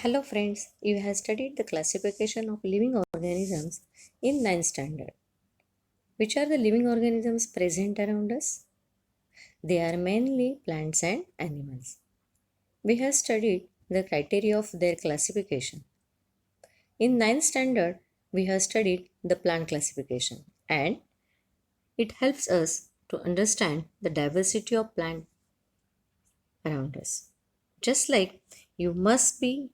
Hello friends, you have studied the classification of living organisms in ninth standard. Which are the living organisms present around us? They are mainly plants and animals. We have studied the criteria of their classification. In ninth standard, we have studied the plant classification and it helps us to understand the diversity of plant around us. Just like you must be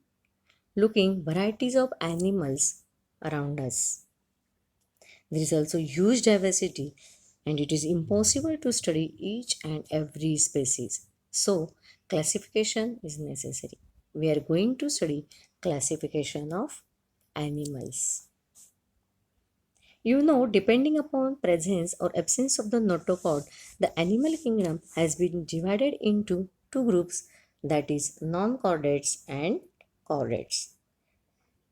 looking varieties of animals around us. There is also huge diversity, and it is impossible to study each and every species. So, classification is necessary. We are going to study classification of animals. Depending upon presence or absence of the notochord, the animal kingdom has been divided into two groups, that is non-chordates and chordates.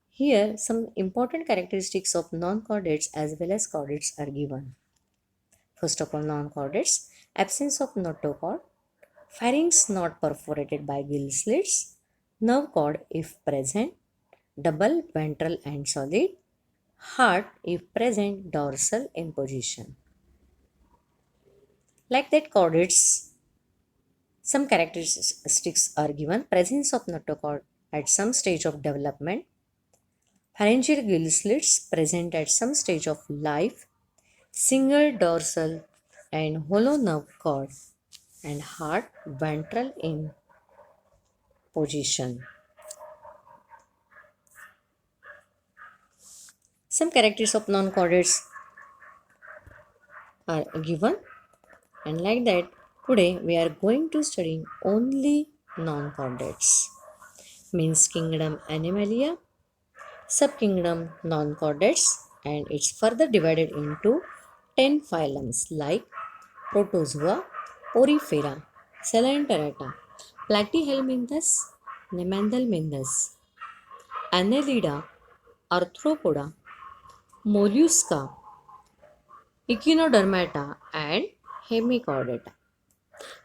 Here, some important characteristics of non-chordates as well as chordates are given. First of all, non-chordates, absence of notochord, pharynx not perforated by gill slits, nerve cord if present, double ventral and solid, heart if present, dorsal in position. Like that, chordates, some characteristics are given. Presence of notochord at some stage of development, pharyngeal gill slits present at some stage of life, single dorsal and hollow nerve cord, and heart ventral in position. Some characters of non-chordates are given, and like that, today we are going to study only non-chordates. Means kingdom Animalia, subkingdom non-chordates, and it's further divided into 10 phylums like Protozoa, Porifera, Coelenterata, Platyhelminthes, Nemanthelminthes, Annelida, Arthropoda, Mollusca, Echinodermata, and Hemichordata.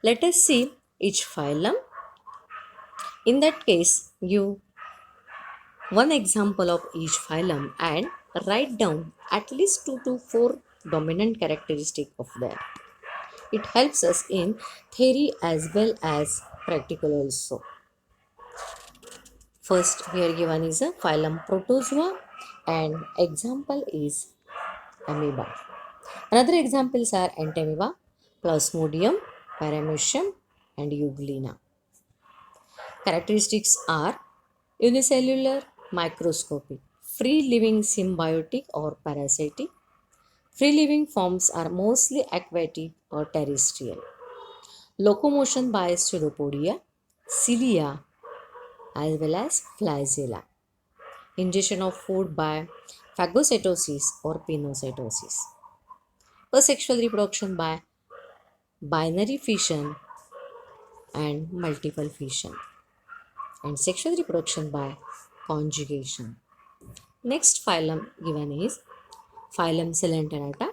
Let us see each phylum. In that case, give one example of each phylum and write down at least 2 to 4 dominant characteristics of that. It helps us in theory as well as practical also. First, here given is a phylum Protozoa and example is amoeba. Another examples are Entamoeba, Plasmodium, Paramecium, and Euglena. Characteristics are unicellular, microscopic, free-living, symbiotic or parasitic. Free-living forms are mostly aquatic or terrestrial. Locomotion by pseudopodia, cilia, as well as flagella. Ingestion of food by phagocytosis or pinocytosis. Asexual reproduction by binary fission and multiple fission, and sexual reproduction by conjugation. Next phylum given is phylum Coelenterata.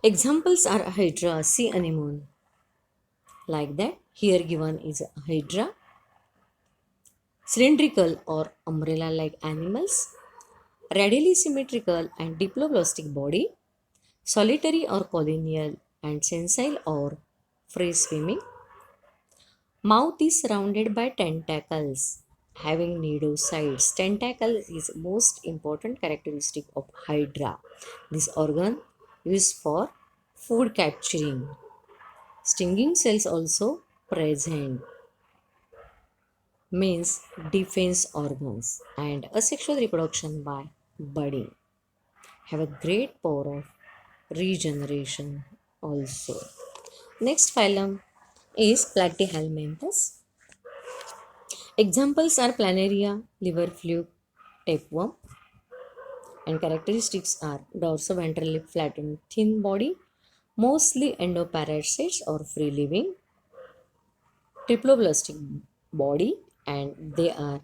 Examples are Hydra, sea anemone. Like that, here given is Hydra, cylindrical or umbrella-like animals, radially symmetrical and diploblastic body, solitary or colonial and sessile or free swimming. Mouth is surrounded by tentacles having sides. Tentacle is most important characteristic of Hydra. This organ used for food capturing. Stinging cells also present, means defense organs, and asexual reproduction by budding. Have a great power of regeneration also. Next phylum is Platyhelminthes. Examples are Planaria, liver fluke, tapeworm, and characteristics are dorsoventrally flattened thin body, mostly endoparasites or free living, triploblastic body, and they are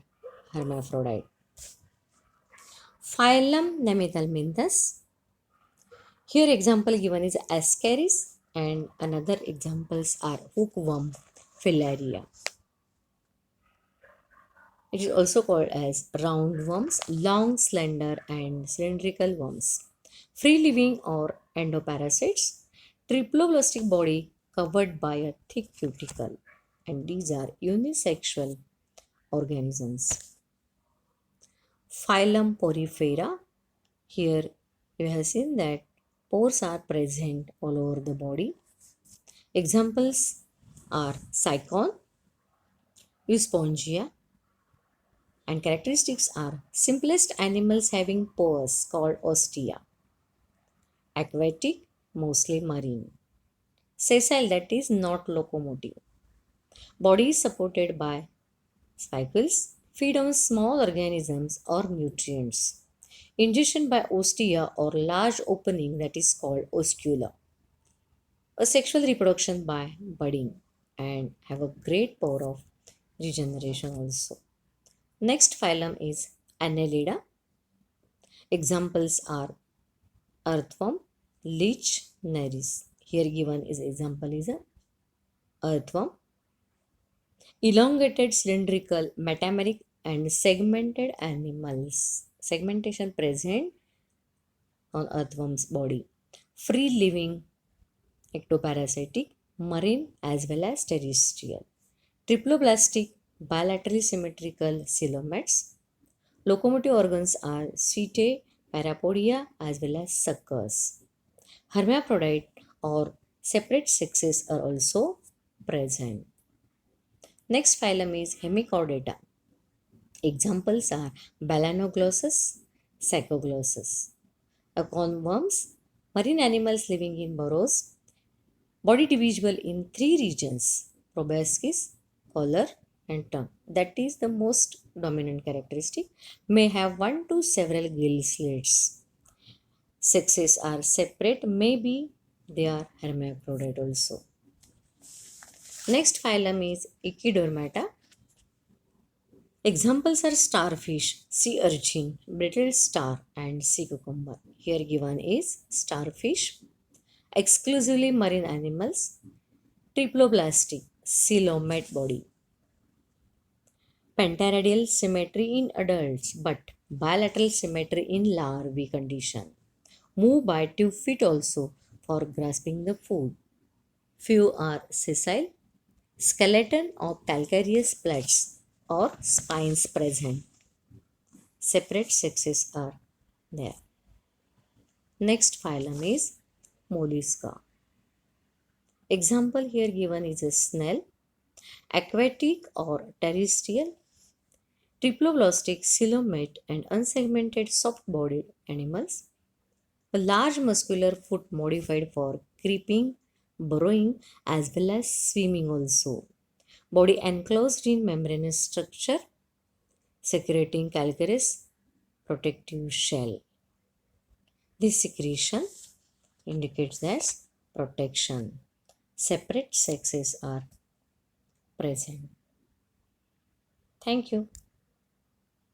hermaphrodite. Phylum Nemathelminthes. Here example given is Ascaris and another examples are hookworm, Filaria. It is also called as roundworms, long, slender, and cylindrical worms. Free living or endoparasites, triploblastic body covered by a thick cuticle, and these are unisexual organisms. Phylum Porifera. Here you have seen that pores are present all over the body. Examples are Cycon, Euspongia, and characteristics are simplest animals having pores called ostia, aquatic, mostly marine, sessile that is not locomotive, body is supported by spicles, feed on small organisms or nutrients, ingestion by ostia or large opening that is called oscula, a sexual reproduction by budding, and have a great power of regeneration also. Next phylum is Annelida. Examples are earthworm, leech, nereis. Here given is example is a earthworm. Elongated, cylindrical, metameric and segmented animals. Segmentation present on earthworm's body. Free living, ectoparasitic, marine as well as terrestrial. Triploblastic, bilaterally symmetrical coelomates. Locomotive organs are setae, parapodia as well as suckers. Hermaphrodite or separate sexes are also present. Next phylum is Hemichordata. Examples are Balanoglossus, Psychoglossus. Aconworms, marine animals living in burrows, body divisible in three regions, proboscis, collar, and tongue. That is the most dominant characteristic. May have one to several gill slits. Sexes are separate, maybe they are hermaphrodite also. Next phylum is Echidormata. Examples are starfish, sea urchin, brittle star, and sea cucumber. Here given is starfish, exclusively marine animals, triploblastic, coelomate body, pentaradial symmetry in adults, but bilateral symmetry in larvae condition. Move by 2 feet also for grasping the food. Few are sessile, skeleton of calcareous plates or spines present. Separate sexes are there. Next phylum is Mollusca. Example here given is a snail, aquatic or terrestrial, triploblastic, coelomate and unsegmented soft-bodied animals. A large muscular foot modified for creeping, burrowing as well as swimming also. Body enclosed in membranous structure, secreting calcareous protective shell. This secretion indicates as protection. Separate sexes are present. Thank you.